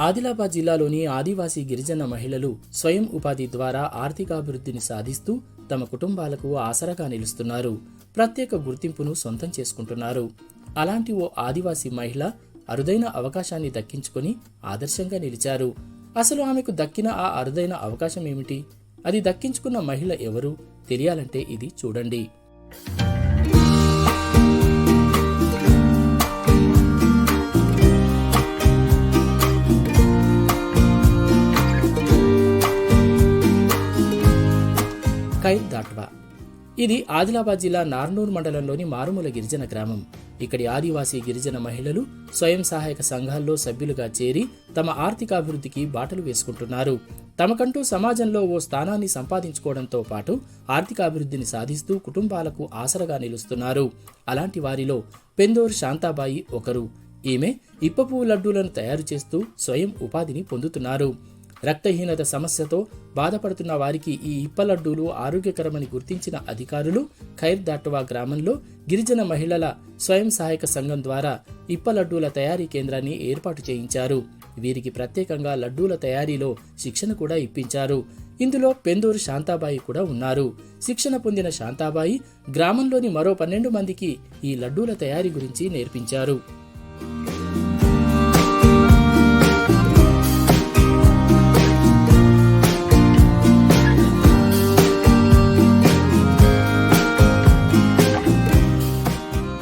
ఆదిలాబాద్ జిల్లాలోని ఆదివాసీ గిరిజన మహిళలు స్వయం ఉపాధి ద్వారా ఆర్థికాభివృద్ధిని సాధిస్తూ తమ కుటుంబాలకు ఆసరాగా నిలుస్తున్నారు. ప్రత్యేక గుర్తింపును సొంతం చేసుకుంటున్నారు. అలాంటి ఓ ఆదివాసీ మహిళ అరుదైన అవకాశాన్ని దక్కించుకొని ఆదర్శంగా నిలిచారు. అసలు ఆమెకు దక్కిన ఆ అరుదైన అవకాశం ఏమిటి? అది దక్కించుకున్న మహిళ ఎవరు? తెలియాలంటే ఇది చూడండి. ఖైర్ దాట్వా. ఇది ఆదిలాబాద్ జిల్లా నార్నూర్ మండలంలోని మారుమూల గిరిజన గ్రామం. ఇక్కడి ఆదివాసీ గిరిజన మహిళలు స్వయం సహాయక సంఘాల్లో సభ్యులుగా చేరి తమ ఆర్థికాభివృద్ధికి బాటలు వేసుకుంటున్నారు. తమకంటూ సమాజంలో ఓ స్థానాన్ని సంపాదించుకోవడంతో పాటు ఆర్థికాభివృద్ధిని సాధిస్తూ కుటుంబాలకు ఆసరగా నిలుస్తున్నారు. అలాంటి వారిలో పెందోర్ శాంతాబాయి ఒకరు. ఈమె ఇప్పపువ్వు లడ్డూలను తయారు చేస్తూ స్వయం ఉపాధిని పొందుతున్నారు. రక్తహీనత సమస్యతో బాధపడుతున్న వారికి ఈ ఇప్పలడ్డూలు ఆరోగ్యకరమని గుర్తించిన అధికారులు ఖైర్ దాట్వా గ్రామంలో గిరిజన మహిళల స్వయం సహాయక సంఘం ద్వారా ఇప్పలడ్డూల తయారీ కేంద్రాన్ని ఏర్పాటు చేయించారు. వీరికి ప్రత్యేకంగా లడ్డూల తయారీలో శిక్షణ కూడా ఇప్పించారు. ఇందులో పెందూరు శాంతాబాయి కూడా ఉన్నారు. శిక్షణ పొందిన శాంతాబాయి గ్రామంలోని మరో 12 మందికి ఈ లడ్డూల తయారీ గురించి నేర్పించారు.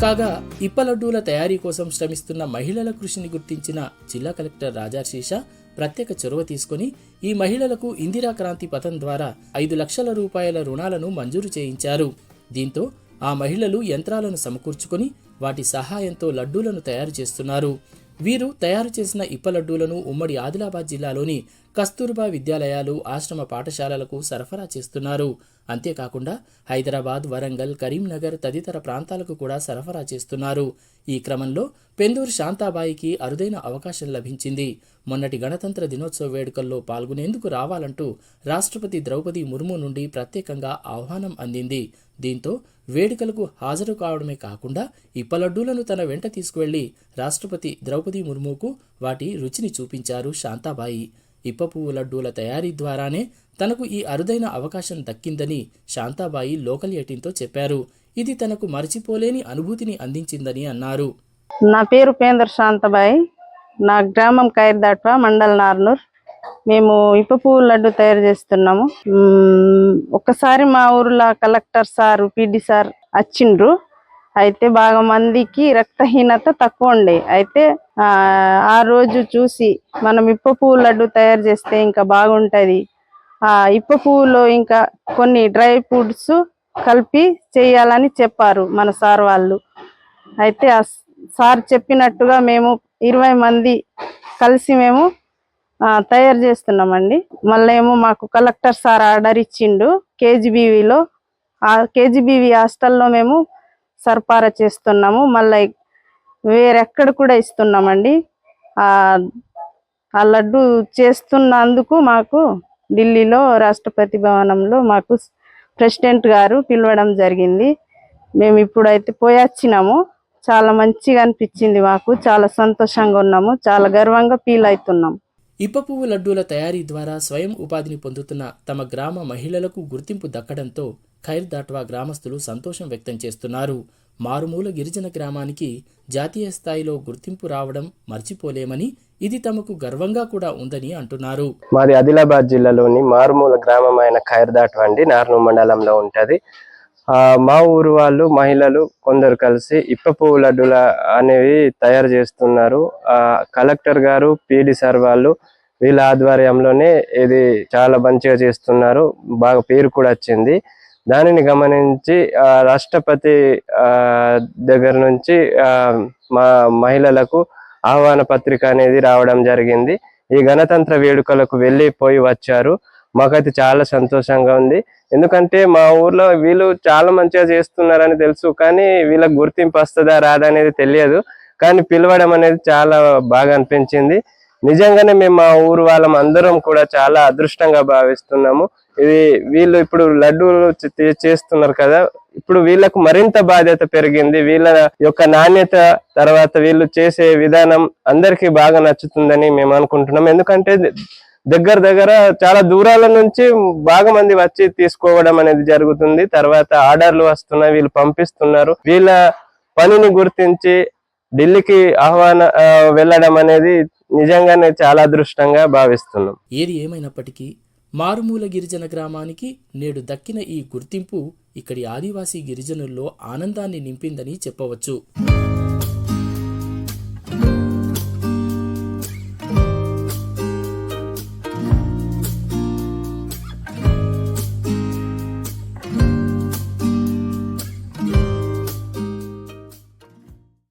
కాగా ఇప్పలడ్డూల తయారీ కోసం శ్రమిస్తున్న మహిళల కృషిని గుర్తించిన జిల్లా కలెక్టర్ రాజాశీష ప్రత్యేక చొరవ తీసుకుని ఈ మహిళలకు ఇందిరా క్రాంతి పథకం ద్వారా 5 లక్షల రూపాయల రుణాలను మంజూరు చేయించారు. దీంతో ఆ మహిళలు యంత్రాలను సమకూర్చుకుని వాటి సహాయంతో లడ్డూలను తయారు చేస్తున్నారు. వీరు తయారు చేసిన ఇప్పలడ్డూలను ఉమ్మడి ఆదిలాబాద్ జిల్లాలోని కస్తూర్బా విద్యాలయాలు, ఆశ్రమ పాఠశాలలకు సరఫరా చేస్తున్నారు. అంతేకాకుండా హైదరాబాద్, వరంగల్, కరీంనగర్ తదితర ప్రాంతాలకు కూడా సరఫరా చేస్తున్నారు. ఈ క్రమంలో పెందూరు శాంతాబాయికి అరుదైన అవకాశం లభించింది. మొన్నటి గణతంత్ర దినోత్సవ వేడుకల్లో పాల్గొనేందుకు రావాలంటూ రాష్ట్రపతి ద్రౌపది ముర్ము నుండి ప్రత్యేకంగా ఆహ్వానం అందింది. దీంతో వేడుకలకు హాజరు కావడమే కాకుండా ఇప్పలడ్డూలను తన వెంట తీసుకువెళ్లి రాష్ట్రపతి ద్రౌపది ముర్ముకు వాటి రుచిని చూపించారు శాంతాబాయి. ఇప్పపువ్వు లడ్డూల తయారీ ద్వారానే తనకు ఈ అరుదైన అవకాశం దక్కిందని శాంతాబాయి లోకల్ 18తో చెప్పారు. ఇది తనకు మర్చిపోలేని అనుభూతిని అందించిందని అన్నారు. నా పేరు పెందూరు శాంతాబాయి. నా గ్రామం ఖైర్ దాట్వా, మండల్ నార్నూర్. మేము ఇప్పపువ్వు లడ్డు తయారు చేస్తున్నాము. ఒక్కసారి మా ఊర్లో కలెక్టర్ సార్, పిడి సార్ వచ్చిండ్రు. అయితే బాగా మందికి రక్తహీనత తక్కువ ఉండే. అయితే ఆ రోజు చూసి మనం ఇప్పపువ్వు లడ్డు తయారు చేస్తే ఇంకా బాగుంటది. ఇప్పపువ్వులో ఇంకా కొన్ని డ్రై ఫ్రూట్స్ కలిపి చేయాలని చెప్పారు మన సార్ వాళ్ళు. అయితే ఆ సార్ చెప్పినట్టుగా మేము 20 మంది కలిసి మేము తయారు చేస్తున్నామండి. మళ్ళీ ఏమో మాకు కలెక్టర్ సార్ ఆర్డర్ ఇచ్చిండు. కేజీబీవీలో కేజీబీవీ హాస్టల్లో మేము సరఫరా చేస్తున్నాము. మళ్ళీ వేరెక్కడ కూడా ఇస్తున్నామండి. ఆ లడ్డు చేస్తున్నందుకు మాకు ఢిల్లీలో రాష్ట్రపతి భవనంలో మాకు ప్రెసిడెంట్ గారు పిలవడం జరిగింది. మేము ఇప్పుడైతే పోయొచ్చినాము. చాలా మంచిగా అనిపించింది. మాకు చాలా సంతోషంగా ఉన్నాము. చాలా గర్వంగా ఫీల్ అవుతున్నాం. ఇప్పపువ్వు లడ్డూల తయారీ ద్వారా స్వయం ఉపాధిని పొందుతున్న తమ గ్రామ మహిళలకు గుర్తింపు దక్కడంతో ఖైర్ దాట్వా గ్రామస్తులు సంతోషం వ్యక్తం చేస్తున్నారు. మారుమూల గిరిజన గ్రామానికి జాతీయ స్థాయిలో గుర్తింపు రావడం మర్చిపోలేమని, ఇది తమకు గర్వంగా కూడా ఉందని అంటున్నారు. మాది ఆదిలాబాద్ జిల్లాలోని మారుమూల గ్రామం అయిన ఖైర్ దాట్వా అండి, నార్నూర్ మండలంలో ఉంటది. మా ఊరు వాళ్ళు మహిళలు కొందరు కలిసి ఇప్పపువ్వు లడ్డూల అనేవి తయారు చేస్తున్నారు. కలెక్టర్ గారు, పిడి సార్ వాళ్ళు వీళ్ళ ఆధ్వర్యంలోనే ఇది చాలా మంచిగా చేస్తున్నారు. బాగా పేరు కూడా వచ్చింది. దానిని గమనించి రాష్ట్రపతి దగ్గర నుంచి మా మహిళలకు ఆహ్వాన పత్రిక అనేది రావడం జరిగింది. ఈ గణతంత్ర వేడుకలకు వెళ్ళిపోయి వచ్చారు. మాకైతే చాలా సంతోషంగా ఉంది. ఎందుకంటే మా ఊర్లో వీళ్ళు చాలా మంచిగా చేస్తున్నారని తెలుసు, కానీ వీళ్ళకి గుర్తింపు వస్తుందా రాదా అనేది తెలియదు. కానీ పిలవడం అనేది చాలా బాగా అనిపించింది. నిజంగానే మేము మా ఊరు వాళ్ళం అందరం కూడా చాలా అదృష్టంగా భావిస్తున్నాము. ఇది వీళ్ళు ఇప్పుడు లడ్డూలు చేస్తున్నారు కదా, ఇప్పుడు వీళ్ళకు మరింత బాధ్యత పెరిగింది. వీళ్ళ యొక్క నాణ్యత, తర్వాత వీళ్ళు చేసే విధానం అందరికీ బాగా నచ్చుతుందని మేము అనుకుంటున్నాం. ఎందుకంటే దగ్గర చాలా దూరాల నుంచి బాగా మంది వచ్చి తీసుకోవడం అనేది జరుగుతుంది. తర్వాత ఆర్డర్లు వస్తున్నాయి, వీళ్ళు పంపిస్తున్నారు. వీళ్ళ పనిని గుర్తించి ఢిల్లీకి వెళ్ళడం అనేది నిజంగానే చాలా అదృష్టంగా భావిస్తున్నాం. ఏది ఏమైనప్పటికీ మారుమూల గిరిజన గ్రామానికి నేడు దక్కిన ఈ గుర్తింపు ఇక్కడి ఆదివాసీ గిరిజనుల్లో ఆనందాన్ని నింపిందని చెప్పవచ్చు.